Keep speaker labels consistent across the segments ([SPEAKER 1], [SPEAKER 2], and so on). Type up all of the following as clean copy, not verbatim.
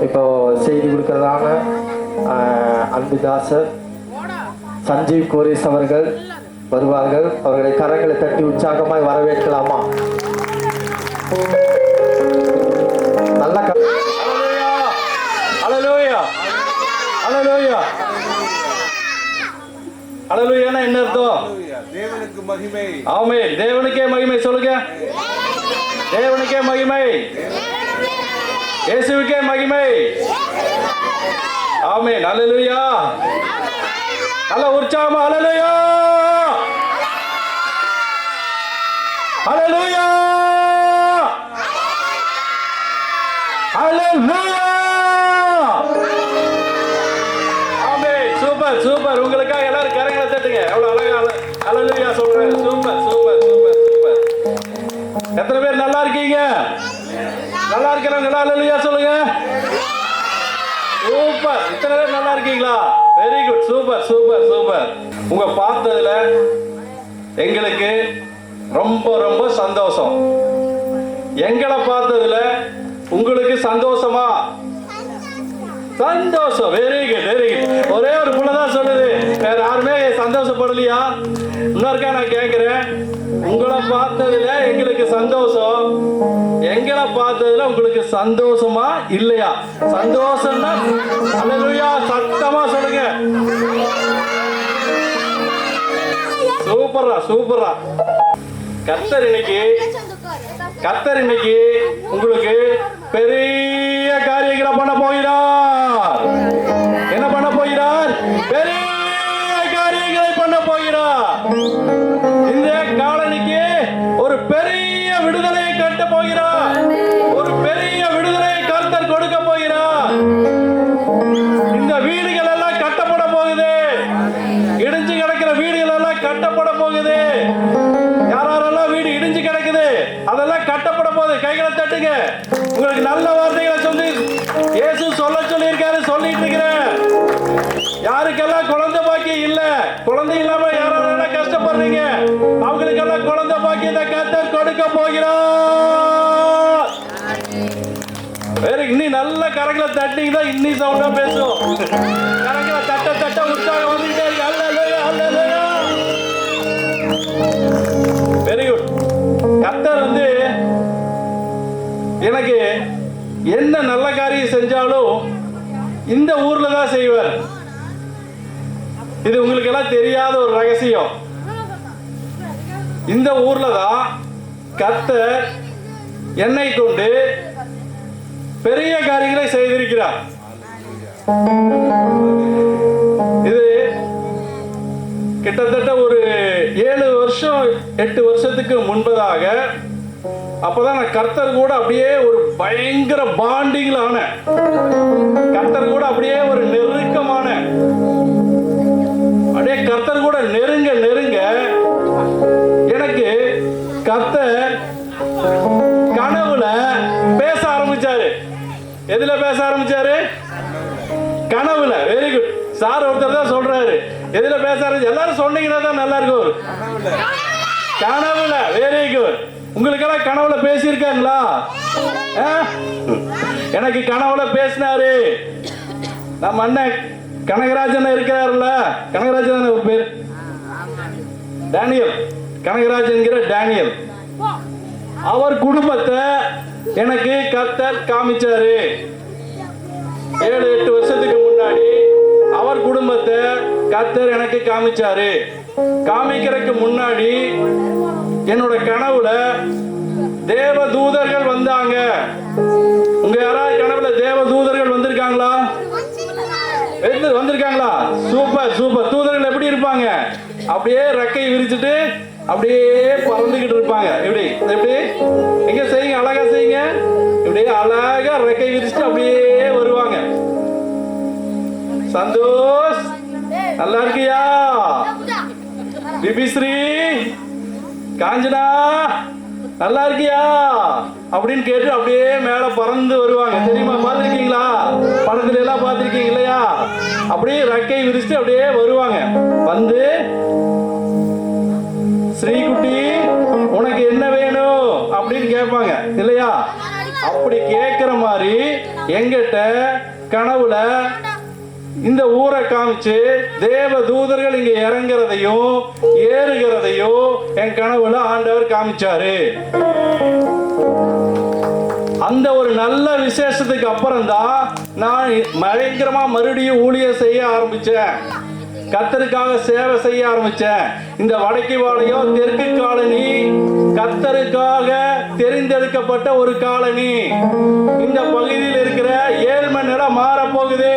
[SPEAKER 1] இப்போ செய்தி கொடுக்கறதான அன்புதாசர் சஞ்சீவ் கோரேஸ் அவர்கள் வருவார்கள். அவர்களை கரங்களை தட்டி உற்சாகமாய் வரவேற்கலாமா? நல்ல
[SPEAKER 2] அல்லேலூயா என்ன அர்த்தம்?
[SPEAKER 3] தேவனுக்கு மகிமை.
[SPEAKER 2] ஆமென். தேவனுக்கே மகிமை. சொல்லுங்க, தேவனுக்கே மகிமை, இயேசுவுக்கே மகிமை. ஆமென். அல்லேலூயா. நல்ல உற்சாகமா அல்லேலூயா, அல்லேலூயா, அல்லேலூயா. ஆமென். Super super. உங்களுக்காக எல்லாரும் கரங்களை தட்டுங்க. எவ்வளவு அழகா அல்லேலூயா சொல்றேன். Super super super super. எத்தனை பேர் நல்லா இருக்கீங்க? நல்லா இருக்கிறவங்க அல்லேலூயா சொல்லுங்க. சூப்பர். இத்தனை பேர் நல்லா இருக்கீங்களா? Very good. Super super super. உங்க பார்த்ததுல எங்களுக்கு ரொம்ப ரொம்ப சந்தோஷம். எங்களை பார்த்ததுல உங்களுக்கு சந்தோஷமா? சந்தோஷம். Very good very good. ஒரே ஒரு புள்ளதான் சொல்லுது, வேற யாருமே சந்தோஷப்படலையா? இன்னொருக்கா நான் கேட்கிறேன், உங்களை பார்த்ததுல எங்களுக்கு சந்தோஷம், எங்களை பார்த்ததுல உங்களுக்கு சந்தோஷமா இல்லையா? சந்தோஷம்னா அல்லேலூயா சத்தமா சொல்லுங்க. சூப்பரா சூப்பரா. கர்த்தர் இன்னைக்கு உங்களுக்கு பெரிய காரியங்களை பண்ண போகிறார். என்ன பண்ண போகிறார்? பெரிய காரியங்களை பண்ண போகிறார். இந்த காலனிக்கு ஒரு பெரிய விடுதலையை கட்ட போகிறார். ஒரு பெரிய விடுதலையை கர்த்தர் கொடுக்க போகிறார். இந்த வீடுகள் எல்லாம் கட்டப்பட போகுது. இடிஞ்சு கிடக்கிற வீடுகள் எல்லாம் கட்டப்பட போகுது. யாரெல்லாம் வீடு இடிஞ்சு கிடக்குது அதெல்லாம் கட்டப்பட போகுது. கைகளை தட்டுங்க. உங்களுக்கு நல்ல வார்த்தைகளை சொல்லி இயேசு சொல்லி இருக்காரு, சொல்லிட்டு இருக்கிறேன். யாருக்கெல்லாம் குழந்தை பாக்கியம் இல்ல, குழந்தை இல்லாம யாரெல்லாம் கஷ்டப்படுறீங்க, அவங்களுக்கெல்லாம் குழந்தை பாக்கியத்தை கர்த்தர் கொடுக்க போகிறார். வேற இன்னும் நல்ல கரங்களை தட்டிங்கன்னா இன்னும் சவுண்டா பேசும். கரங்களை தட்ட தட்ட உற்சாகம் வந்துட்டே இருக்கு. அல்லேலூயா அல்லேலூயா. Very good. கர்த்தர் எனக்கு என்ன நல்ல காரியம் செஞ்சாலும் இந்த ஊர்ல தான் செய்வார். இது உங்களுக்கு எல்லாம் தெரியாத ஒரு ரகசியம். இந்த ஊர்ல தான் கர்த்தர் என்னை கொண்டு பெரிய காரியங்களை செய்திருக்கிறார். இது கிட்டத்தட்ட ஒரு 7 வருஷம் 8 வருஷத்துக்கு முன்பதாக அப்பதான் நான் கர்த்தர் கூட அப்படியே ஒரு பயங்கர பாண்டிங்ல ஆன, கர்த்தர் கூட அப்படியே ஒரு நெருக்கமான, அப்படியே கர்த்தர் கூட நெருங்க நெருங்க எனக்கு கர்த்தர் கனவுல பேச ஆரம்பிச்சாரு. எதுல பேச ஆரம்பிச்சாரு? கனவுல. Very good. சார் ஒருத்தர் தான் சொல்றாரு எதுல பேச ஆரம்பிச்சு. எல்லாரும் சொன்னீங்கன்னா தான் நல்லா இருக்கும். கனவுல. Very good. உங்களுக்கெல்லாம் கனவுல பேசியிருக்காங்களா? எனக்கு கனவுல பேசினாரு. நம்ம அண்ணன் கனகராஜன் இருக்கிறாருல்ல, கனகராஜன் ஒரு பேர் டேனியல், கனகராஜன்கிற டேனியல், அவர் குடும்பத்தை எனக்கு கர்த்தர் காமிச்சாரு. 7-8 வருஷத்துக்கு முன்னாடி அவர் குடும்பத்தை கர்த்தர் எனக்கு காமிச்சாரு. காமிக்கிறதுக்கு முன்னாடி என்னோட கனவுல தேவ தூதர்கள் வந்தாங்க. உங்க யாராவது கனவுல தேவ தூதர்கள் வந்திருக்காங்களா? வந்திருக்காங்களா? Super super. தூதர்கள் எப்படி இருப்பாங்க? அப்படியே ரெக்கை விரிச்சுட்டு அப்படியே பறந்துகிட்டு இருப்பாங்க. எப்படி எப்படி எங்க செய்யுங்க, அழகா செய்யுங்க. இப்படியே அழகா ரெக்கை விரிச்சுட்டு அப்படியே வருவாங்க. சந்தோஷ் நல்லா இருக்கியா? பிபிஸ்ரீ, காஞ்சனா நல்லா இருக்கியா அப்படின்னு கேட்டு அப்படியே மேல பறந்து வருவாங்க. தெரியுமா? பார்த்திருக்கீங்களா? படத்துல எல்லாம் பார்த்திருக்கீங்க இல்லையா? அப்படியே ரெக்கை விரிச்சுட்டு அப்படியே வருவாங்க. வந்து ஸ்ரீகுட்டி உனக்கு என்ன வேணும் அப்படின்னு கேட்பாங்க இல்லையா? அப்படி கேட்கிற மாதிரி எங்கிட்ட கனவுல இந்த ஊரை காமிச்சு தேவ தூதர்கள் இங்க இறங்குறதையும் ஏறுகிறதையும் என் கனவுல ஆண்டவர் காமிச்சாரு. அந்த ஒரு நல்ல விசேஷத்துக்கு அப்புறம் தான் நான் பயங்கரமா மறுபடியும் ஊழியம் செய்ய ஆரம்பிச்சேன். கர்த்தருக்காக சேவை செய்ய ஆரம்பிச்சேன். இந்த வடக்கு பாளையம் தெற்கு காலனி கர்த்தருக்காக தெரிந்தெடுக்கப்பட்ட ஒரு காலனி. இந்த பகுதியில் இருக்கிற 7 மணி நேரம் மாற போகுது.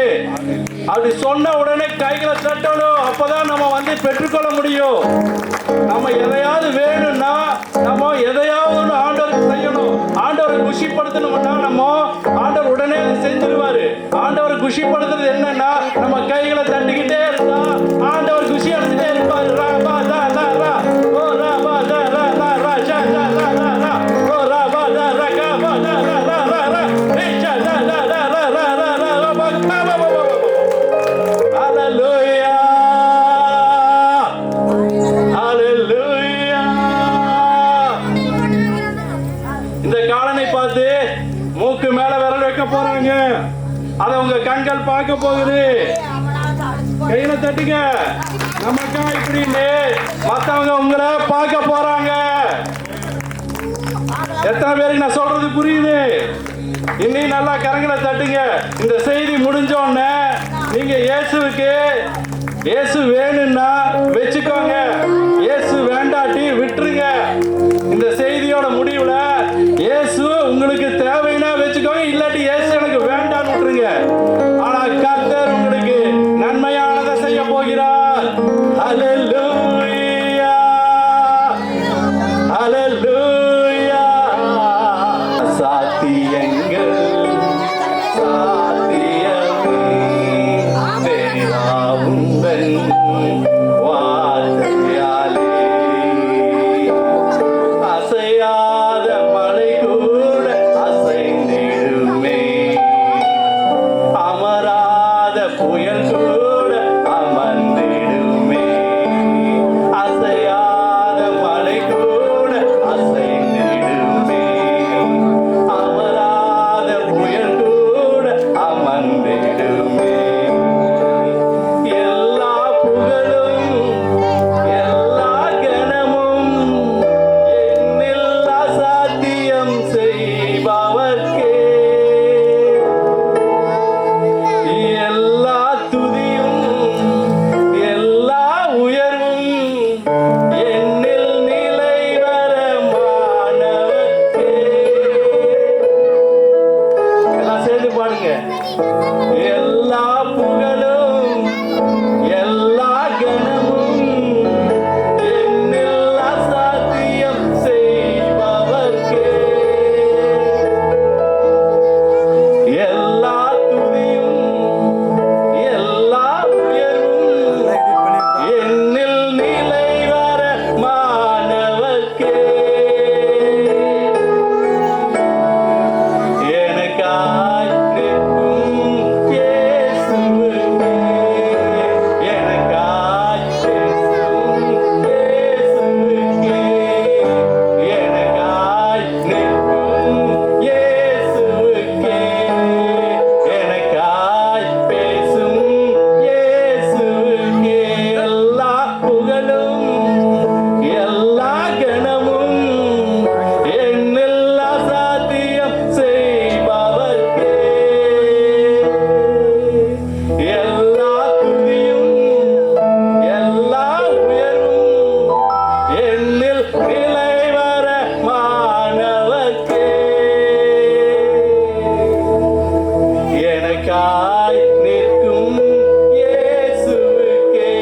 [SPEAKER 2] அப்படி சொன்ன உடனே கைகளை தட்டணும். அப்பதான் நம்ம வந்து பெற்றுக்கொள்ள முடியும். நம்ம எதையாவது வேணும்னா நம்ம எதையாவது ஆண்டவருக்கு செய்யணும். ஆண்டவரை குஷிப்படுத்தணும்னா நம்ம ஆண்டவர் உடனே செஞ்சிருவாரு. ஆண்டவரை குஷிப்படுத்துறது என்னன்னா நம்ம கைகளை தட்டிக்கிட்டே இருந்தா ஆண்டவர் குஷி அடைஞ்சிட்டே இருப்பாரு. இந்த காலனை பார்த்து மூக்கு மேல விரல் வைக்க போறாங்க. அதை உங்க கண்கள் பார்க்க போகுது. கையில தட்டுங்க. நமக்கா இப்படின்னு மத்தவங்க உங்களை பார்க்க போறாங்க. எத்தனை பேருக்கு நான் சொல்றது புரியுது? இன்னும் நல்லா கரங்களை தட்டுங்க. இந்த செய்தி முடிஞ்ச உடனே நீங்க இயேசு வேணும்னா வச்சுக்கோங்க, இயேசு வேண்டாட்டி விட்டுருங்க. இந்த செய்தியோட முடிவுல இயேசு உங்களுக்கு தேவைன்னா வச்சுக்கோங்க, இல்லாட்டி இயேசு எனக்கு வேண்டான்னு விட்டுருங்க. ஆனா கர்த்தர் உங்களுக்கு நன்மையானதை செய்ய போகிறார். ஹல்லேலூயா, ஹல்லேலூயா. சாத்தியங்கள் சாத்தியமே தேவாவுந்தன் வார்த்தையாலே அசையாத மலை கூட அசைந்திடுமே, அமராத புயல் கூட அமர்ந்திடுமே, அசையாத மலை கூட அசைந்திடுமே, அமராத புயல் கூட அமர்ந்திடுமே. எல்லா புகழும் எல்லா கனமும் என்னில் அசாத்தியம் செய்பவர்க்கே, எல்லா துதியும் எல்லா உயர்வும் என்னில் நிலைவரமானவர்க்கே. எல்லாம் சேர்ந்து பாடுங்க. எல்லா புகழும் எல்லா கனமும் என்னில் அசாத்தியம் செய்பவர்க்கே, எல்லா துதியும் எல்லா உயர்வும் என்னில் நிலைவரமானவர்க்கே. எனக்காய் நிற்கும் இயேசுவுக்கே, எனக்காய் பேசும் இயேசுவுக்கே, எனக்காய் நிற்கும் இயேசுவுக்கே, எனக்காய் பேசும் இயேசுவுக்கே. எல்லா புகழும் எல்லா கனமும் என்னில் அசாத்தியம் செய்பவர்க்கே, எல்லா துதியும் எல்லா உயர்வும் என்னில் நிலைவரமானவர்க்கே. எனக்காய் நிற்கும் இயேசுவுக்கே,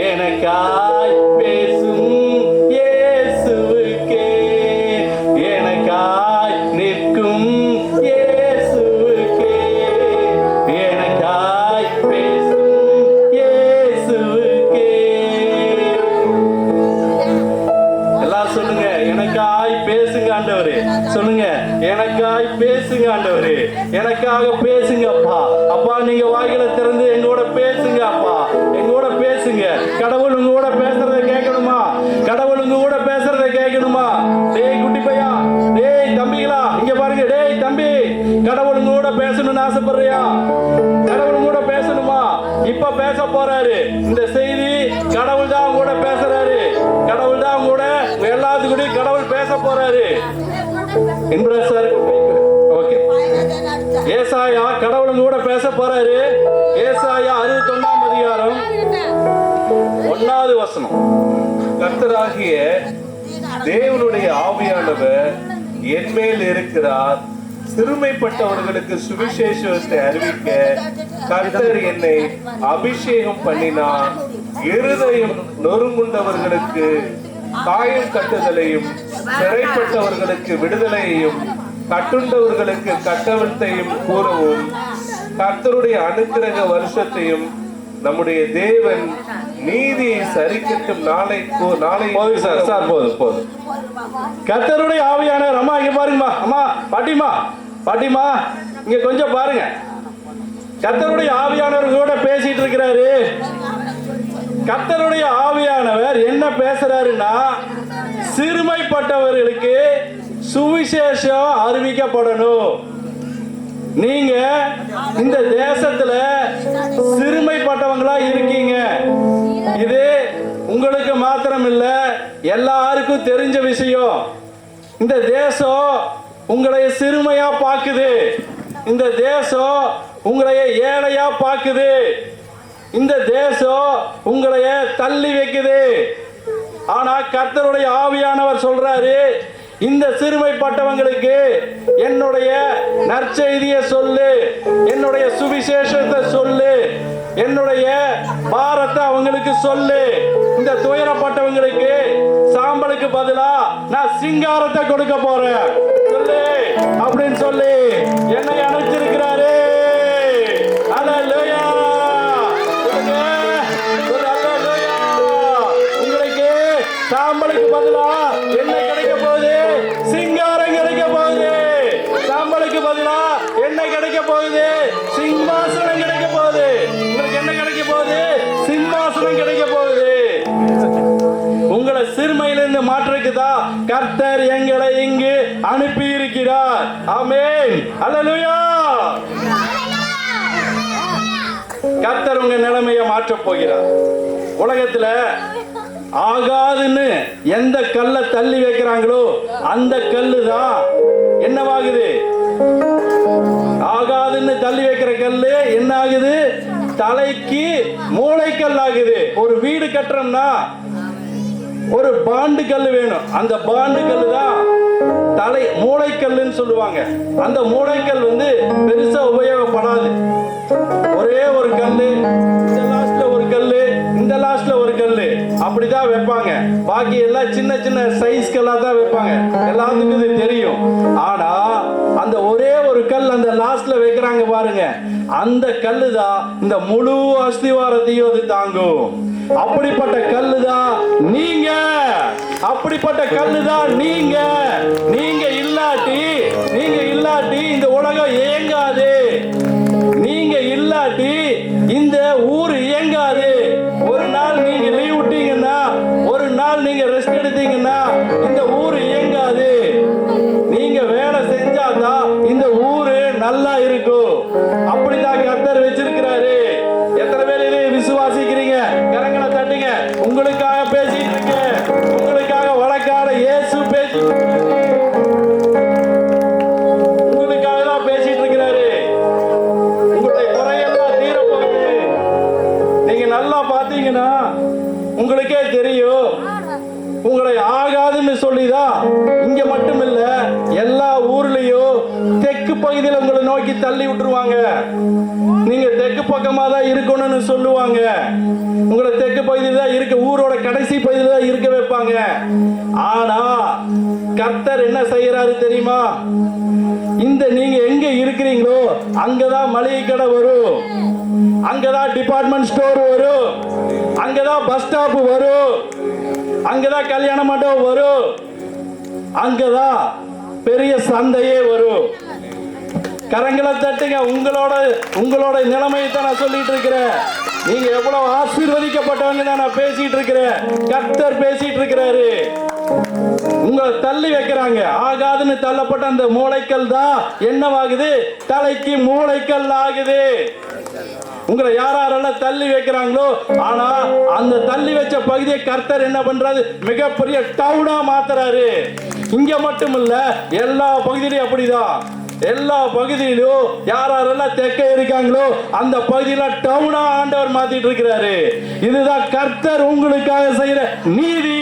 [SPEAKER 2] எனக்காய் பேசும் இயேசுவுக்கே, எனக்காய் நிற்கும் இயேசுவுக்கே, எனக்காய் பேசும் இயேசுவுக்கே. எல்லாம் சொல்லுங்க, எனக்காய் பேசுங்க ஆண்டவரே. சொல்லுங்க, எனக்காய் பேசுங்க ஆண்டவரே. எனக்காக பேசுங்க அப்பா. அப்பா நீங்க வாயில திறந்து எங்களோட பேசுங்க அப்பா, எங்களோட பேசுங்க. கடவுள் உங்களோட பேசுறத கேட்கணுமா? கடவுள் உங்களோட பேசுறத கேட்கணுமா? டேய் குட்டி பையா, டேய் தம்பிகளா, இங்க பாருங்க. டேய் தம்பி, கடவுள் உங்களோட ஆசைப்படுறியா? கடவுள் கூட பேசணுமா? இப்ப பேச போறாரு. இந்த செய்தி கடவுள் தான் கூட பேசுறாரு. கடவுள் தான் கூட எல்லாத்துக்கூடயும் கடவுள் பேச போறாரு. ஓகே, ஏசாயா கடவுளும் கூட பேச போறாரு. ஏசாயா 61ஆம் அதிகாரம் 1வது வசனம். கர்த்தராகிய தேவனுடைய ஆவியானவர் என் மேல் இருக்கிறார், சிறுமைப்பட்டவர்களுக்கு சுவிசேஷத்தை அறிவிக்க கர்த்தர் என்னை அபிஷேகம் பண்ணினார், இருதயம் நொறுங்குண்டவர்களுக்கு காயம் கட்டுதலையும், சிறைப்பட்டவர்களுக்கு விடுதலையையும், கட்டுண்டவர்களுக்கு கட்டவிழ்த்தையும் கூறவும், கர்த்தருடைய அனுக்கிரக வருஷத்தையும் நம்முடைய தேவன் நீதியை சரிக்கட்டும் நாளை போதும் சார். சார் போதும். கர்த்தருடைய ஆவியானவர், அம்மா இங்க பாருங்கம்மா, அம்மா பாட்டிமா இங்க கொஞ்சம் பாருங்க. கர்த்தருடைய ஆவியானவர் கூட பேசிட்டு இருக்கிறாரு. கர்த்தருடைய ஆவியானவர் என்ன பேசுறாருன்னா, சிறுமைப்பட்டவர்களுக்கு சுவிசேஷம் அறிவிக்கப்படணும். நீங்க இந்த தேசத்துல சிறுமைப்பட்டவங்களா இருக்கீங்க. இது உங்களுக்கு மாத்திரம் இல்ல, எல்லாருக்கும் தெரிஞ்ச விஷயம். இந்த தேசம் உங்களை சிறுமையா பாக்குது. இந்த தேசம் உங்களை ஏழையா பாக்குது. இந்த தேசம் உங்களைய தள்ளி வைக்குது. ஆனா கர்த்தருடைய ஆவியானவர் சொல்றாரு, இந்த சிறுமைப்பட்டவங்களுக்கு என்னுடைய நற்செய்தியை சொல்லு, என்னுடைய சுவிசேஷத்தை சொல்லு, என்னுடைய பாரத்தை அவங்களுக்கு சொல்லு. இந்த துயரப்பட்டவங்களுக்கு சாம்பலுக்கு பதிலா நான் சிங்காரத்தை கொடுக்க போறேன் சொல்லு அப்படின்னு சொல்லி என்னை அனுப்பிச்சிருக்கிறாரு. அல்லேலூயா. உங்களுக்கு சாம்பலுக்கு பதிலா என்ன கிடைக்க போகுது? சிங்காரம் கிடைக்க போகுது. சாம்பலுக்கு பதிலா என்ன கிடைக்க போகுது? சிம்மாசனம் கிடைக்க போகுது. உங்களுக்கு என்ன கிடைக்க போகுது? சிம்மாசனம் கிடைக்க போகுது. உங்களை சிறுமையிலிருந்து மாற்றுக்குதான் கர்த்தர் எங்களை இங்கு அனுப்பி இருக்கிறார். ஆமென். அல்லேலூயா. கர்த்தர் உங்க நிலைமையை மாற்றப் போகிறார். உலகத்துல ஆகாதுன்னு எந்த கல்லை தள்ளி வைக்கிறாங்களோ அந்த கல்லு தான் என்னவாகுது? ஆகாதுன்னு தள்ளி வைக்கிற கல்லு என்ன ஆகுது? தலைக்கு மூளைக்கல் ஆகுது. ஒரு வீடு கட்டுறோம்னா ஒரு பாண்டு கல் வேணும். அந்த பாண்டு கல்லு தான் தலை மூளைக்கல்லுன்னு சொல்லுவாங்க. அந்த மூளைக்கல் பெருசா உபயோகப்படாது. ஒரே ஒரு கல்லு, இந்த லாஸ்ட்ல ஒரு கல்லு, இந்த லாஸ்ட்ல ஒரு கல்லு, அப்படிதான் வைப்பாங்க. பாக்கி எல்லாம் சின்ன சின்ன சைஸ் கல்லா தான் வைப்பாங்க. எல்லாத்துக்கும் இது தெரியும். ஆனா அந்த ஒரே ஒரு கல் அந்த லாஸ்ட்ல வைக்கிறாங்க பாருங்க, அந்த கல்லு தான் இந்த முழு அஸ்திவாரத்தையும் அது தாங்கும். அப்படிப்பட்ட கல்லு தான் நீங்க. அப்படிப்பட்ட கல்லு தான் நீங்க. நீங்க இல்லாட்டி இந்த உலகம் இயங்காது. நீங்க இல்லாட்டி இந்த ஊர் இயங்காது. ஒரு நாள் நீங்க லீவ் விட்டீங்கன்னா, ஒரு நாள் நீங்க ரெஸ்ட் எடுத்தீங்கன்னா இந்த ஊர் இயங்காது. நீங்க வேலை செஞ்சாதான் இந்த ஊரு நல்லா இருக்கும். அப்படிதான் கர்த்தர் வச்சிருக்கிறாரு. எத்தனை பேர் இதை விசுவாசிக்கிறீங்க? கரங்களை தட்டுங்க. உங்களுக்காக பேசிட்டு இருக்கு. உங்களுக்காக வழக்காட இயேசு பேசிட்டு உங்களுக்காக தான் பேசிட்டு இருக்கிறாரு. உங்களுடைய குறையெல்லாம் தீரப்போகுது. நீங்க நல்லா பாத்தீங்கன்னா உங்களுக்கே தெரியும். உங்களை ஆகாதுன்னு சொல்லிதான் இங்க மட்டும் இல்ல, எல்லா ஊர்லயும் தெற்கு பகுதியில் உங்களை நோக்கி தள்ளி விட்டுருவாங்க. நீங்க தெற்கு பக்கமா தான் இருக்கணும்னு சொல்லுவாங்க. உங்களை தெற்கு பகுதியில் தான் இருக்க, ஊரோட கடைசி பகுதியில் தான் இருக்க வைப்பாங்க. ஆனா கர்த்தர் என்ன செய்யறாரு தெரியுமா? இந்த நீங்க எங்க இருக்கிறீங்களோ அங்கதான் மளிகை கடை வரும், அங்கதான் டிபார்ட்மெண்ட் ஸ்டோர் வரும், அங்கதான் பஸ் ஸ்டாப் வரும், அங்கதான் கல்யாண மண்டபம் வரும், அங்கதான் பெரிய சந்தையே வரும். கரங்களை தட்டுங்க. உங்களோட நிலைமையை தான் நான் சொல்லிட்டு இருக்கிறேன். நீங்க எவ்வளவு ஆசீர்வதிக்கப்பட்டவங்க தான் நான் பேசிட்டு இருக்கிறேன். கர்த்தர் பேசிட்டு இருக்கிறாரு. உங்களை தள்ளி வைக்கிறாங்க. ஆகாதுன்னு தள்ளப்பட்ட அந்த மூளைக்கல் தான் என்னவாகுது? தலைக்கு மூளைக்கல் ஆகுது. உங்களை யாரெல்லாம் தள்ளி வைக்கிறாங்களோ, ஆனா அந்த தள்ளி வச்ச பகுதியை கர்த்தர் என்ன பண்றாரு? மிகப்பெரிய டவுனா மாத்துறாரு. இங்க மட்டும் இல்ல, எல்லா பகுதியிலும் அப்படிதான். எல்லா பகுதியிலும் யாரெல்லாம் தெற்க இருக்காங்களோ அந்த பகுதியில டவுனா ஆண்டவர் மாத்திட்டு இருக்கிறாரு. இதுதான் கர்த்தர் உங்களுக்காக செய்யற நீதி,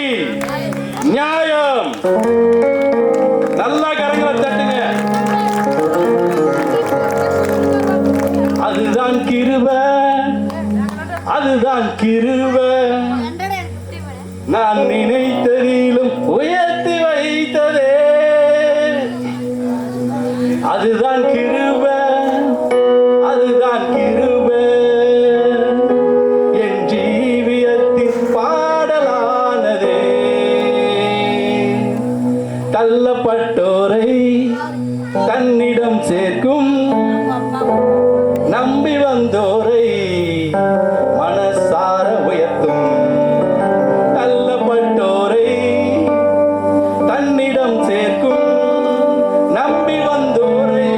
[SPEAKER 2] நியாயம். நல்லா கரங்களை தட்டுங்க. அதுதான் கிருபை, அதுதான் கிருபை. நான் நினைத்ததிலும் உயர்த்தி வைத்ததே. அதுதான் கிருபை, அதுதான் கிருபை. என் ஜீவியத்தின் பாடலானதே. தள்ளப்பட்டோரை தன்னிடம் சேர்க்கும், நம்பி வந்தோரை மனசார உயர்த்தும். தள்ளப்பட்டோரை தன்னிடம் சேர்க்கும், நம்பி வந்தோரை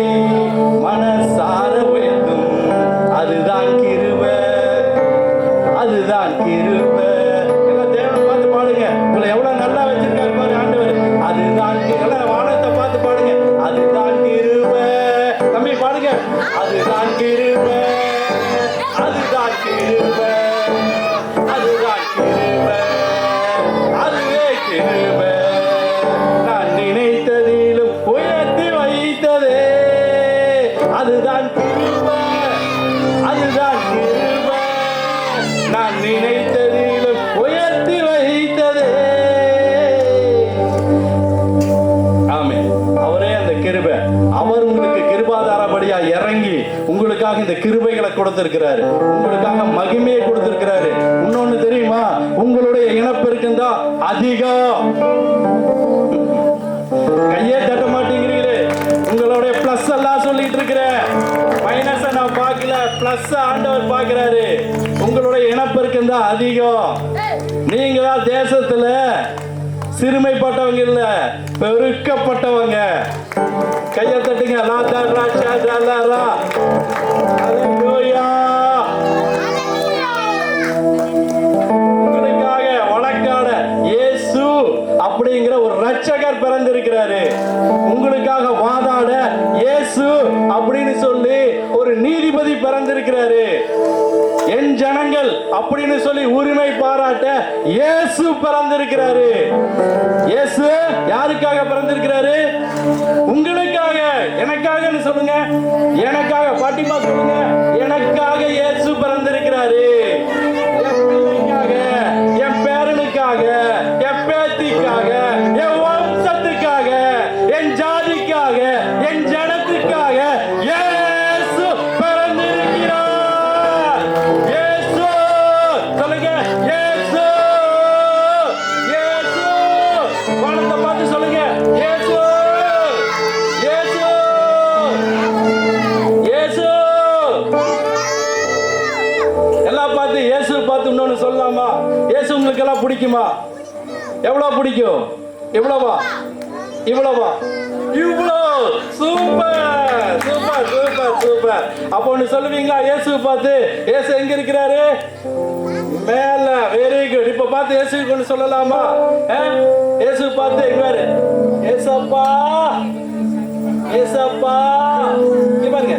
[SPEAKER 2] மனசார உயர்த்தும். அதுதான் கிருபை, அதுதான் கிருபை. எல்லாம் தேவனை பார்த்து பாடுங்க. உங்களை எவ்வளவு நல்லா வச்சிருக்காரு பாரு ஆண்டவர். அதுதான் எல்லாம் வானத்தை பார்த்து பாடுங்க. அதுதான் கிருபை. தம்பி பாடுங்க. அதுதான் கிருபை, அதுதான் கிருபை, அதுதான் கிருபை, அதுவே கிருபை. நான் நினைத்ததிலும் உயர்த்தி வைத்ததே. அதுதான் கிருபை, அதுதான் கிருபை. நான் நினைத்ததிலும் உயர்த்தி வைத்ததே. ஆமென். அவரே அந்த கிருபை. அவர் உங்களுக்கு கிருபாதாரபடியா இறங்கி உங்களுக்காக இந்த கிருபைகளை கொடுத்திருக்கிறாரு. உங்களுக்காக மகிமையை கொடுத்திருக்கிறாரு. இன்னொன்னு தெரியுமா? உங்களுடைய இனப்பெருக்கம் தான் அதிகம். கையே தட்ட மாட்டேங்கிறீங்களே. உங்களுடைய பிளஸ் எல்லாம் சொல்லிட்டு இருக்கிறேன். மைனஸ் நான் பார்க்கல, பிளஸ் ஆண்டவர் பார்க்கிறாரு. உங்களுடைய இனப்பெருக்கம் தான் அதிகம். நீங்க தான் தேசத்துல சிறுமைப்பட்டவங்க இல்ல, பெருக்கப்பட்டவங்க. கையை தட்டுங்க. உங்களுக்காக வழக்காட இயேசு அப்படிங்கிற ஒரு ரட்சகர் பிறந்திருக்கிறாரு. உங்களுக்காக வாதாட இயேசு அப்படின்னு சொல்லி ஒரு நீதிபதி பிறந்திருக்கிறாரு. என் ஜனங்கள் அப்படின்னு சொல்லி உரிமை பாராட்ட இயேசு பிறந்திருக்கிறாரு. இயேசு யாருக்காக பிறந்திருக்கிறாரு? உங்களுக்காக, எனக்காக சொல்லுங்க. எனக்காக, பாட்டிமா சொல்லுங்க. எனக்காக இயேசு பிறந்திருக்கிறாரு. என் பிள்ளைக்காக, என் பேரனுக்காக, என் பேத்திக்காக, என் வம்சத்துக்காக, என் ஜாதிக்காக, என் ஜனத்துக்காக இயேசு பிறந்திருக்கிறார். இயேசு சொல்லுங்க. இயேசு, இயேசு. வானத்தை பார்த்து சொல்லுங்க. இயேசு, இயேசு, இயேசு. எல்லாம் பார்த்து இயேசு பார்த்து இன்னொன்னு சொல்லலாமா? இயேசு உங்களுக்கு எல்லாம் பிடிக்குமா? எவ்வளவு பிடிக்கும்? இவ்வளவா? இவ்வளவா? இவ்வளோ. Super, super, super, super. அப்போ ஒண்ணு சொல்லுவீங்களா? இயேசு பார்த்து, இயேசு எங்க இருக்கிறாரு? மேல. Very good. இப்ப பார்த்து இயேசுக்கு ஒண்ணு சொல்லலாமா? இயேசு பார்த்து எங்க பாரு. ஏசப்பா, ஏசப்பா. இங்க பாருங்க.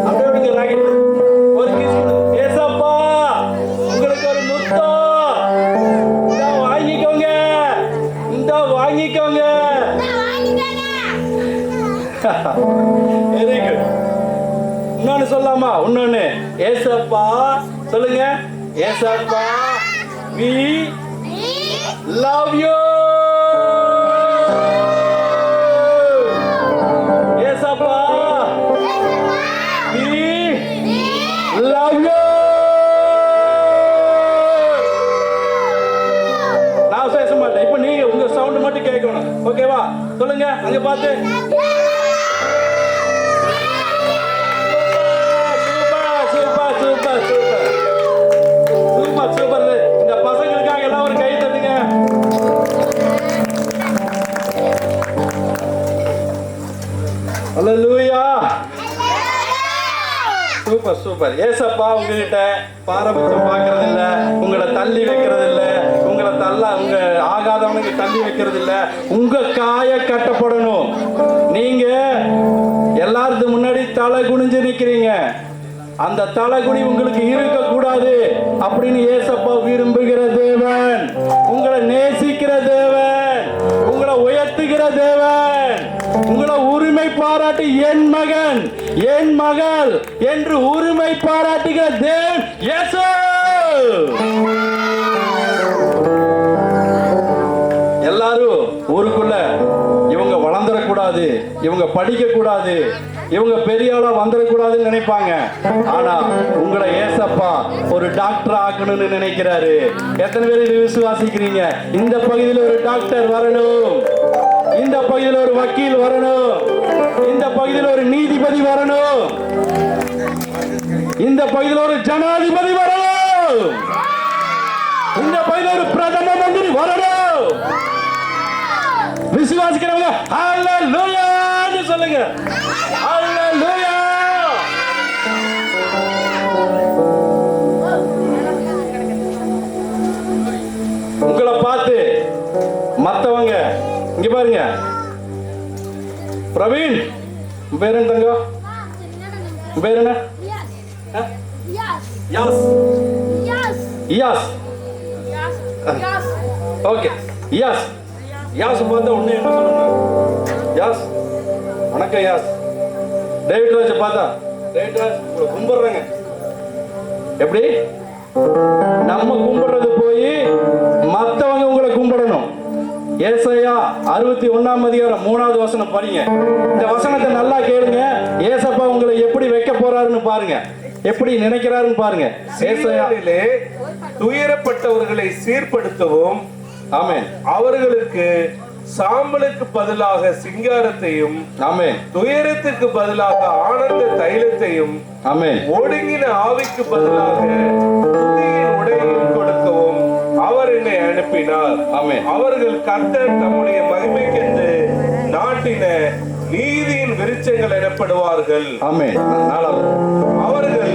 [SPEAKER 2] அப்படியே விடுங்க. ராக்கெட் ஒரு கிஸ் கொடுங்க. ஏசப்பா, உங்களுக்கு ஒரு முத்தம். இந்தா வாங்கிக்கோங்க, இந்தா வாங்கிக்கோங்க. Very good. இன்னொன்னு சொல்லலாமா? இன்னொன்னு. ஏசப்பா சொல்லுங்க. ஏசப்பா, we love you. ஏசப்பா, we love you. நான் பேச மாட்டேன். இப்ப நீங்க உங்க சவுண்ட் மட்டும் கேட்கணும். ஓகேவா? சொல்லுங்க. அங்க பார்த்து. Super, super, super, super, super. இந்த பசங்களுக்காக எல்லாம் ஒரு கை சூப்பர் சூப்பர். ஏசப்பா உங்ககிட்ட பாரபட்சம் பார்க்கறது இல்ல, உங்களை தள்ளி வைக்கிறது இல்ல, உங்க ஆகாதவனுக்கு தள்ளி வைக்கிறது இல்ல. உங்க காய கட்டப்படணும். நீங்க எல்லாருக்கு முன்னாடி தலை குனிஞ்சு நிக்கிறீங்க. அந்த தலைகுனி உங்களுக்கு இருக்க கூடாது அப்படின்னு ஏசப்பா விரும்புகிற தேவன், உங்களை நேசிக்கிற தேவன், உங்களை உயர்த்துகிற தேவன், உங்களை உரிமை பாராட்டி என் மகன் என் மகள் என்று உரிமை பாராட்டுகிற தேவன் இயேசு. எல்லாரும் ஊருக்குள்ள இவங்க வளர்ந்துடக்கூடாது, இவங்க படிக்க கூடாது, இவங்க பெரிய ஆளா வந்துடக்கூடாதுன்னு நினைப்பாங்க. ஆனா உங்களை ஏசப்பா ஒரு டாக்டர் ஆக்கணும்னு நினைக்கிறாரு. எத்தனை பேர் இது விசுவாசிக்கிறீங்க? இந்த பகுதியில் ஒரு டாக்டர் வரணும், இந்த பகுதியில் ஒரு வக்கீல் வரணும், இந்த பகுதியில் ஒரு நீதிபதி வரணும், இந்த பகுதியில் ஒரு ஜனாதிபதி வரணும், இந்த பகுதியில் ஒரு பிரதம மந்திரி வரணும். விசுவாசிக்கிறவங்க ஹல்லேலூயான்னு சொல்லுங்க. ஹல்லேலூயா. உங்களை பார்த்து மத்தவங்க இங்க பாருங்க. பிரவீன் பேர் என்ன தங்க? பேர் என்ன? யாஸ். யாஸ். ஓகே. யாஸ். யாஸ் பார்த்தா ஒண்ணு என்ன சொல்லணும்? யாஸ். வணக்கம் யாஸ். டேவிட் ராஜ் பார்த்தா டேவிட் ராஜ் உங்களை கும்பிடுறாங்க. எப்படி நம்ம கும்பிடுறது போய் மத்தவங்க உங்களை கும்பிடணும். ஏசாயா 61ஆம் அதிகாரம் 3வது வசனம் படிங்க. இந்த வசனத்தை நல்லா கேளுங்க. ஏசப்பா உங்களை எப்படி வைக்க போறாருன்னு பாருங்க, எப்படி நினைக்கிறாருன்னு பாருங்க.
[SPEAKER 3] ஏசாயாவிலே துயரப்பட்டவர்களை சீர்படுத்தவும், ஆமென், அவர்களுக்கு சாம்பலுக்கு பதிலாக சிங்காரத்தையும், ஆமென், துயரத்துக்கு பதிலாக ஆனந்த தைலத்தையும், ஆமென், ஒடுங்கின ஆவிக்கு பதிலாக புதிய உடையையும் கொடுக்கவும் அவர் என்னை அனுப்பினார். ஆமென். அவர்கள் கர்த்தர் தம்முடைய மகிமைக்கென்று நாட்டின நீதியின் விருட்சங்கள் எனப்படுவார்கள். ஆமென். அவர்கள்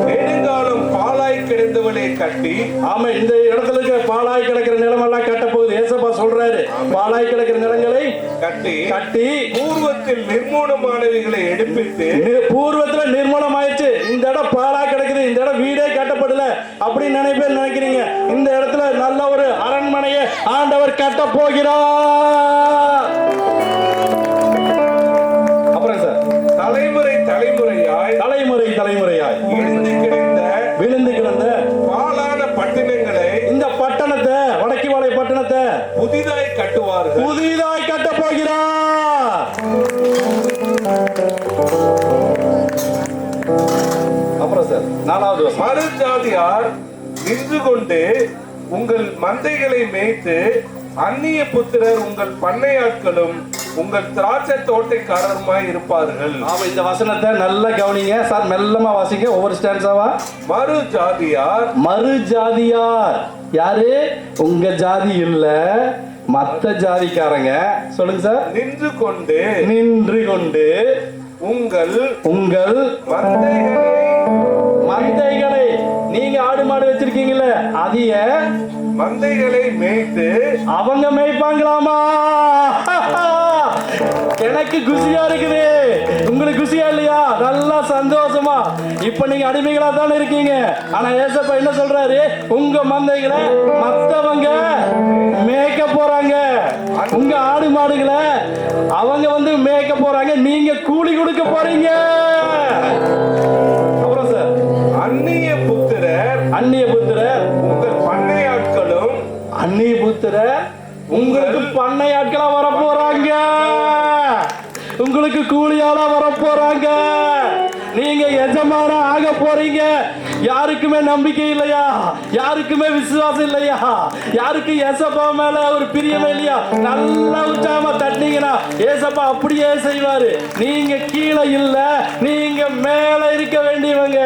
[SPEAKER 3] நெடுங்காலம் பாலாய் கிடந்தவளை கட்டி, ஆமா, இந்த இடத்துல பாலாய் கிடக்கிற நிலமெல்லாம் கட்ட போகுது. ஏசப்பா சொல்றாரு, பாலாய் கிடக்கிற நிலங்களை கட்டி கட்டி பூர்வத்தில் நிர்மூலமானவைகளை எடுப்பித்து, பூர்வத்துல நிர்மூலமாயிடுச்சு, இந்த இடம் பாலாய் கிடக்குது, இந்த இடம் வீடே கட்டப்படல அப்படின்னு நிறைய பேர் நினைக்கிறீங்க. இந்த இடத்துல நல்ல ஒரு அரண்மனையை ஆண்டவர் கட்ட போகிறார். அப்புறம் சார், தலைமுறை தலைமுறையாய் தலைமுறை தலைமுறையாய் விழுந்து கிடந்த பாலான பட்டணங்களை, இந்த பட்டணத்தை, வடக்கிவாலை பட்டணத்தை புதிதாய் கட்டுவார்கள், புதிதாய் கட்ட போகிறார். அப்புறம் சார் 4வது மறுஜாதியார் நின்று கொண்டு உங்கள் மந்தைகளை மேய்த்து, அந்நிய புத்திரர் உங்கள் பண்ணையாட்களும் உங்கள் திராட்சை தோட்டக்காரருமாய் இருப்பார்கள். ஆமா, இந்த வசனத்தை நல்லா கவனிங்க சார், மெல்லமா வாசிங்க ஒவ்வொரு ஸ்டான்ஸாவா. மறு ஜாதியார், மறு ஜாதியார் யாரு? உங்க ஜாதி இல்ல, மத்த ஜாதிக்காரங்க. சொல்லுங்க சார். நின்று கொண்டு உங்கள் உங்கள் மந்தைகளை, நீங்க ஆடு மாடு வச்சிருக்கீங்கல்ல, அதிய மந்தைகளை மேய்த்து அவங்க மேய்ப்பாங்களாமா. எனக்கு குசியா இருக்குது, உங்களுக்கு குசியா இல்லையா? நல்லா சந்தோஷமா. இப்ப நீங்க அடிமைகளா தானே இருக்கீங்க. ஆனா ஏசப்பா என்ன சொல்றாரு? உங்க மந்தைகளை மத்தவங்க மேய்க்க போறாங்க. உங்க ஆடு மாடுகளை அவங்க வந்து மேய்க்க போறாங்க, நீங்க கூலி கொடுக்க போறீங்க. அப்புறம் சார், அந்நிய புத்திரர் உங்கள் பண்ணையாட்களும், அந்நிய புத்திரர் உங்களுக்கு பண்ணையாட்களா வர போறாங்க, உங்களுக்கு கூலியாளா வர போறாங்க, நீங்க எஜமான ஆக போறீங்க. யாருக்குமே நம்பிக்கை இல்லையா? யாருக்குமே விசுவாசம் இல்லையா? யாருக்கு ஏசப்பா மேல ஒரு பிரியமே இல்லையா? நல்லா உற்சாகமா தட்டினீங்கன்னா ஏசப்பா அப்படியே செய்வாரு. நீங்க கீழே இல்ல, நீங்க மேல இருக்க வேண்டியவங்க.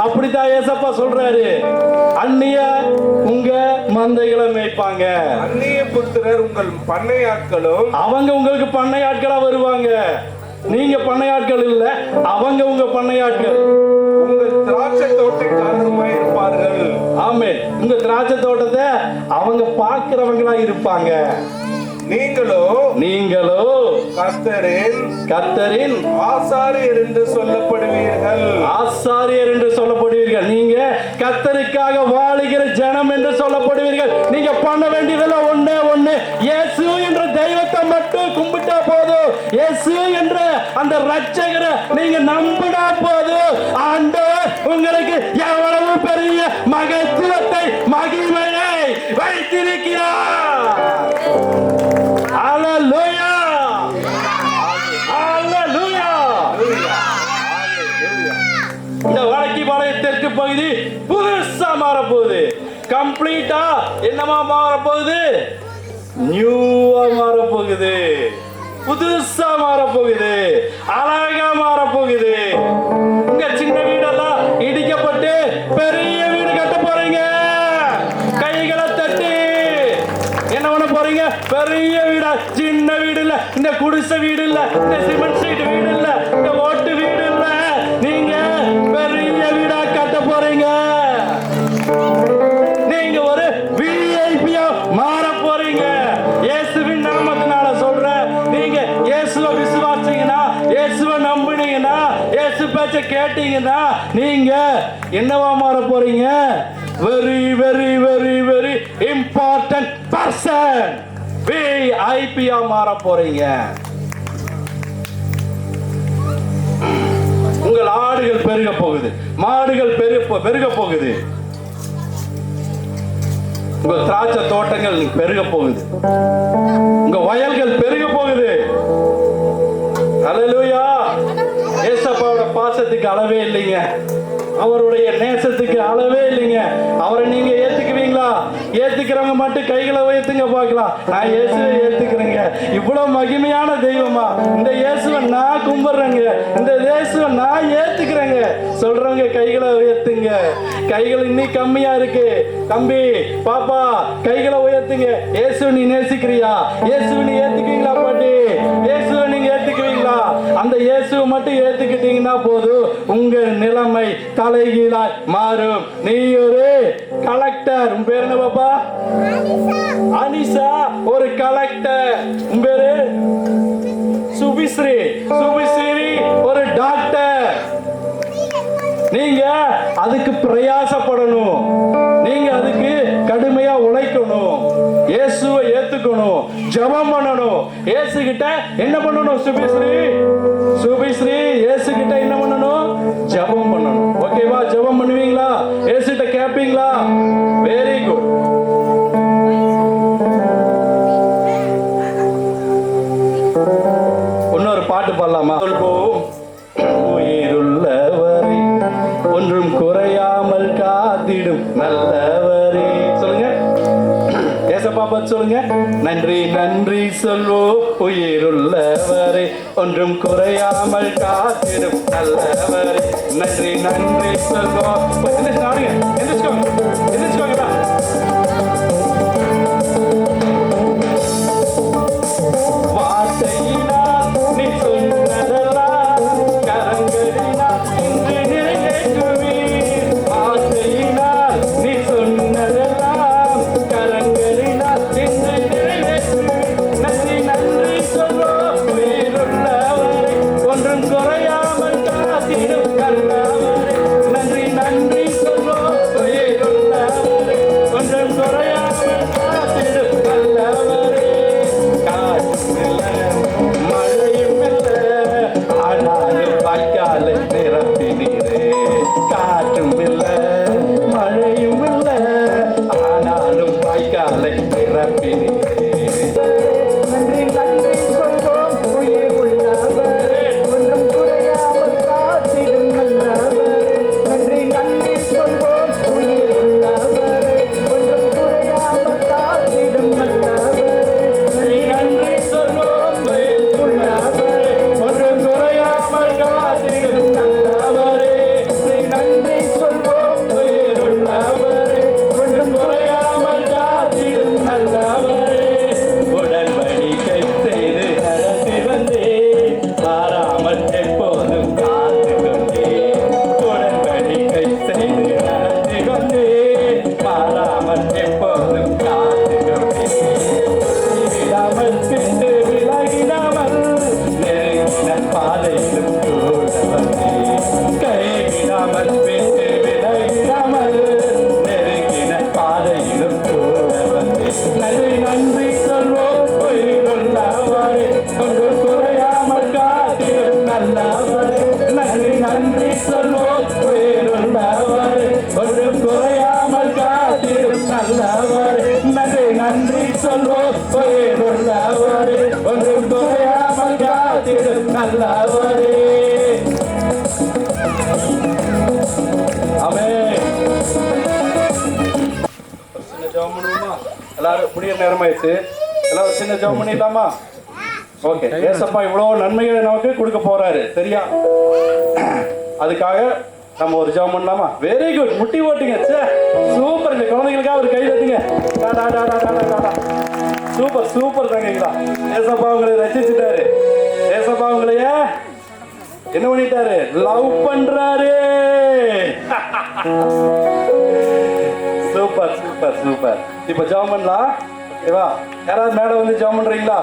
[SPEAKER 3] அப்படித்தான் ஏசப்பா சொல்றாரு. அந்நிய உங்க மந்தைகளை மேய்ப்பாங்க, அந்நிய புத்திரர் உங்கள் பண்ணையாட்களும், அவங்க உங்களுக்கு பண்ணையாட்களா வருவாங்க. நீங்க பண்ணையாட்கள் இல்ல, அவங்க உங்க பண்ணையாட்கள். திராட்சை தோட்டத்தை அவங்க பார்க்கிறவங்களா இருப்பாங்க. நீங்களோ கர்த்தரின்
[SPEAKER 2] ஆசாரியர் என்று சொல்லப்படுவீர்கள்.
[SPEAKER 3] நீங்க கர்த்தருக்காக வாழுகிற ஜனம் என்று சொல்லப்படுவீர்கள். நீங்க பண்ண வேண்டியதெல்லாம் ஒண்ணு, இயேசு என்ற தெய்வத்தை மட்டும் கும்பிட்டா போதும். இயேசு என்ற அந்த ரட்சகரை நீங்க நம்பினா போதும். ஆண்டவர் உங்களுக்கு எவ்வளவு பெரிய மகத்துவத்தை, மகிமையை வைத்திருக்கிறார். ஹல்லேலூயா, ஹல்லேலூயா. இந்த வடக்கிபாளையம் தெற்கு பகுதி புதுசா மாறப்போகுது. கம்ப்ளீட்டா என்னமா மாறப்போகுது? நியூவா மாறப்போகுது, புதுசா மாறப்போகுது, அழகா மாறப்போகுது. இங்க சின்ன வீடெல்லாம் இடிக்கப்பட்டு பெரிய வீடு கட்ட போறீங்க. கைகளை தட்டி என்ன பண்ண போறீங்க? பெரிய வீடா? சின்ன வீடு இல்ல, இந்த குடிசை வீடு இல்ல, இந்த சிமெண்ட் சீட் வீடு இல்ல, இந்த ஓட்டு வீடு இல்ல. நீங்க பெரிய வீடா கட்ட போறீங்க. நீங்க ஒரு விஐபியா மாற போறீங்க. இயேசுவின் நாமத்தினால சொல்றேன். நீங்க இயேசுவை விசுவாசிங்கன்னா, இயேசுவை நம்பினீங்கன்னா, இயேசு பேச்ச கேட்டீங்கன்னா நீங்க என்னவா மாற போறீங்க? Very very very very important person, விஐபியா மாற போறீங்க. உங்கள் ஆடுகள் பெருக போகுது, மாடுகள் பெருக போகுது, உங்க திராட்சை தோட்டங்கள் பெருக போகுது, உங்க வயல்கள் பெருக போகுது. ஹல்லேலூயா. ஏசப்பாவோட பாசத்துக்கு அளவே இல்லைங்க, அவருடைய நேசத்துக்கு அளவே இல்லைங்க. அவரை நீங்க ஏத்துக்குவீங்களா? ஏத்துக்கிறவங்க மட்டும் கைகளை உயர்த்துங்க பார்க்கலாம். நான் இயேசுவை ஏத்துக்கிறேங்க. இவ்வளவு மகிமையான தெய்வமா இந்த இயேசுவை நான் கும்பிடுறேங்க, இந்த இயேசுவை நான் ஏத்துக்கிறேங்க சொல்றவங்க கைகளை உயர்த்துங்க. கைகள் இன்னும் கம்மியா இருக்கு. தம்பி, பாப்பா, கைகளை உயர்த்துங்க. இயேசுவை நீ நேசிக்கிறியா? இயேசுவை நீ ஏத்துக்குவீங்களா? பாட்டி, இயேசுவை நீங்க ஏத்துக்குவீங்களா? அந்த இயேசுவை மட்டும் ஏத்துக்கிட்டீங்கன்னா போதும், உங்க நிலைமை தலைகீழாய் மாறும். நீ ஒரு கலெக்டர். உன் பேர் என்ன பாப்பா? அனிசா. ஒரு கலெக்டர். உன் பேரு சுபிஸ்ரீ. சுபிஸ்ரீ ஒரு டாக்டர். நீங்க அதுக்கு பிரயாசப்படணும். நீங்க அதுக்கு கடுமையா உழைக்கணும். இயேசுவை ஏத்துக்கணும், ஜெபம் பண்ணணும். இயேசு கிட்ட என்ன பண்ணணும்? சுபிஸ்ரீ இயேசு கிட்ட என்ன பண்ணணும்? ஜெபம் பண்ணணும். ஓகேவா? ஜெபம் பண்ணுவீங்களா? இயேசு கிட்ட கேட்பீங்களா? Very good. இன்னொரு பாட்டு பாடலாமா? உயிருள்ளவரை ஒன்றும் குறையாமல் காத்திடும் நல்லவரே. சொல்லுங்க, ஏசப்பா பார்த்து சொல்லுங்க. நன்றி நன்றி சொல்வோம் உயிருள்ளவரை ஒன்றும் குறையாமல் காத்திடும் நல்லவரே. நன்றி நன்றி சொல்வோம். எந்திரிச்சுக்கோங்க. வார்த்தையினால் நீ சொன்னதெல்லாம் கரங்களினால் இன்று நிறைவேற்றுவீர். வார்த்தையினால் நீ சொன்னதெல்லாம் கரங்களினால் இன்று நிறைவேற்றுவீர். நன்றி நன்றி சொல்வோம் உயிருள்ளவரை ஒன்றும் குறையாமல் காத்திடும் நல்லவரே. நன்றி நன்றி சொல்வோம் உயிருள்ளவரை ஒன்றும் குறையாமல் காத்திடும் நல்லவரே. மழையும் இல்லை, ஆனாலும் வாய்க்காலை நிரப்பினீரே. காற்றும் இல்லை, மழையும் இல்லை, ஆனாலும் வாய்க்காலை நிரப்பினீரே. நன்றி நன்றி சொல்வோம் உயிருள்ளவரே ஒன்றும் குறையாமல் காத்திடும் நல்லவரே. நன்றி நன்றி சொல்வோம் உயிருள்ளவரே ஒன்றும் குறையாமல் காத்திடும் நல்லவரே. நன்றி சொல்வோம் உயிருள்ளவரே ஒன்றும் குறையாமல் காத்திடும் நல்லவரே. அவர் பேச்சு விலகிடாமல் நெருங்கின பாதையிலும் கூட வந்து நன்றி நன்றி சொல்வோம் உயிருள்ளவரே ஒன்று குறையாமல் காத்திடும் நல்லவரே நன்றி நன்றி சொல்வோம் உயிருள்ளவரே ஒன்று குறையாமல் காத்திடும் நல்லவரே நன்றி நன்றி சொல்வோம் உயிருள்ளவரே ஒன்று குறையாமல் காத்திடும் நல்லவரே. ஆமென். ஒரு சின்ன ஜெபம் பண்ணுவோமா? எல்லாரும் முடிய நேரமாயிடுச்சு. எல்லாரும் சின்ன ஜெபம் பண்ணிடலாமா? ஓகே. ஏசப்பா இவ்வளவு நன்மைகளை நமக்கு கொடுக்க போறாரு, சரியா? அதுக்காக நம்ம ஒரு ஜெபம் பண்ணலாமா? வெரி குட், முட்டி ஓட்டுங்க. சூப்பர். இந்த குழந்தைகளுக்காக ஒரு கை தட்டுங்க. சூப்பர் சூப்பர் தங்கைங்களா. ஏசப்பா உங்களை ரசிச்சுட்டாரு. ஏசப்பா உங்களைய என்ன பண்ணிட்டாரு? லவ் பண்றாரு. Super super super. இப்ப ஜெபம் பண்ணலாம், ஓகேவா? யாராவது மேடம் வந்து ஜெபம் பண்றீங்களா?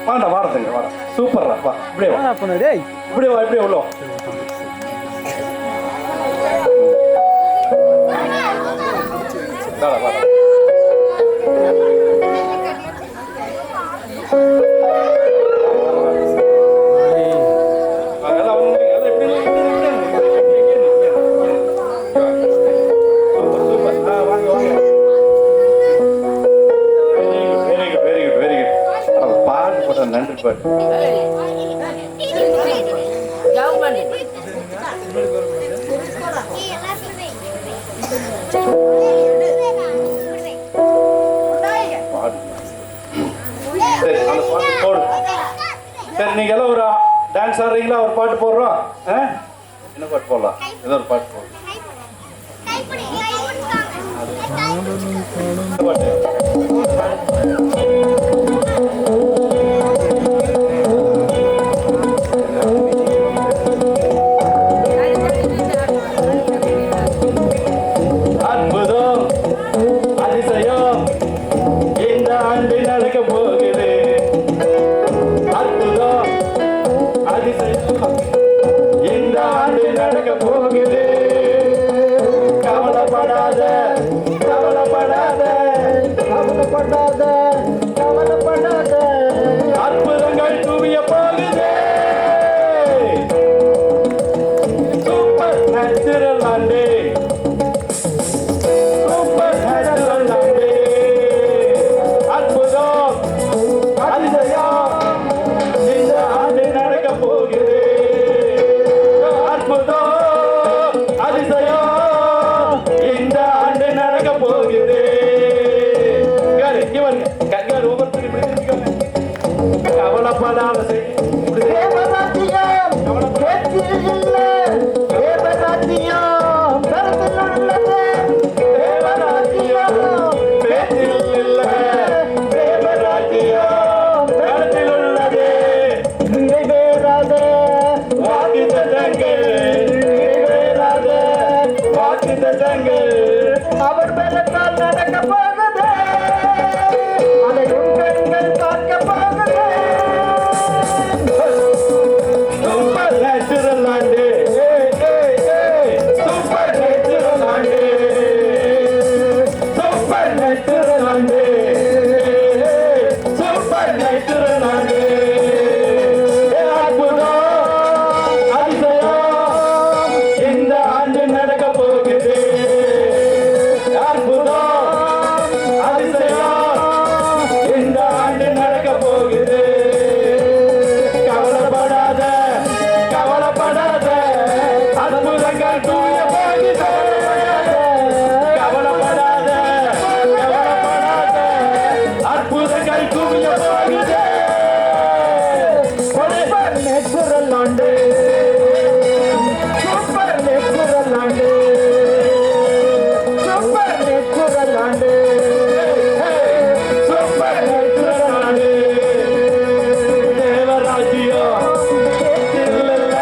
[SPEAKER 3] வாடா வாடா தங்க வாடா. சூப்பர்ரா, வா இப்படியே வா. இப்படியே வா, இப்படியே உள்ள வா. வாடா வாடா. நன்றி பாட்டு. சரி, நீங்க எல்லாம் ஒரு டான்ஸ் ஆடுறீங்களா? ஒரு பாட்டு போடுறோம். என்ன பாட்டு போடலாம்? ஏதோ ஒரு பாட்டு போடுறோம். அற்புதம் அதிசயம் இந்த ஆண்டு நடக்க போகுது. அற்புதம் அதிசயம் இந்த ஆண்டு நடக்க போகுது. கவலைப்படாத கவலைப்படாத கவலைப்படாத கவலைப்படாத. அற்புதங்கள் குவிய போகுது. சூப்பர் நேச்சுரல் ஆண்டு. சூப்பர் நேச்சுரல் ஆண்டு. அற்புதம் அதிசயம் இந்த ஆண்டு நடக்க போகுது. அற்புதம் அதிசயம் இந்த ஆண்டு நடக்க போகுது. கவலைப்படாத அவர் பெறத்தால் நடக்க போகுது. அதை உங்கள் பார்க்க போகுது. சூப்பர் நேச்சுரல் ஆண்டு. சூப்பர் நேச்சுரல் ஆண்டு. சூப்பர் நேச்சுரல் ஆண்டு. சூப்பர் நேச்சுரல் ஆண்டு. அற்புதம் அதிசயம் இந்த ஆண்டு நடக்க போகுது. அற்புதம் அதிசயம் இந்த ஆண்டு நடக்க போகுது. கவலைப்படாத கவலைப்படாத அற்புதங்கள் தூய போகுது. கவலைப்படாத கவலைப்படாத அற்புதங்கள் தூய போகுது. சூப்பர் நேச்சுரல் ஆண்டு. சூப்பர் நேச்சுரல் ஆண்டு. சூப்பர் நேச்சுரல் ஆண்டு. சூப்பர் நேச்சுரல் ஆண்டு. தேவராஜ்யம் இல்ல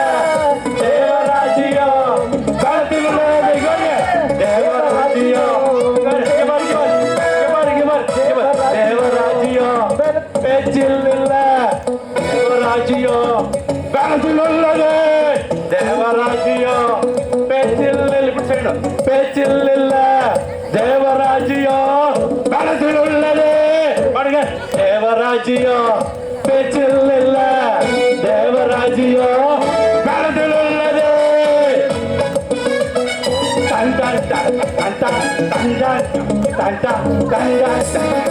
[SPEAKER 3] தேவராஜ்யம் களத்தில் உள்ளது. தேவராஜ்யம் தேவராஜ்யம் பேச்சில் இல்ல. தேவராஜ்யம் களத்தில் உள்ளது. தேவராஜ்யம் பேச்சில் இல்ல தேவராஜ்யம் பணத்தில் உள்ளது. பாடுங்க. தேவராஜ்யம் பேச்சில் இல்ல தேவராஜ்யம் பணத்தில் உள்ளது. Done done done done done done done done done done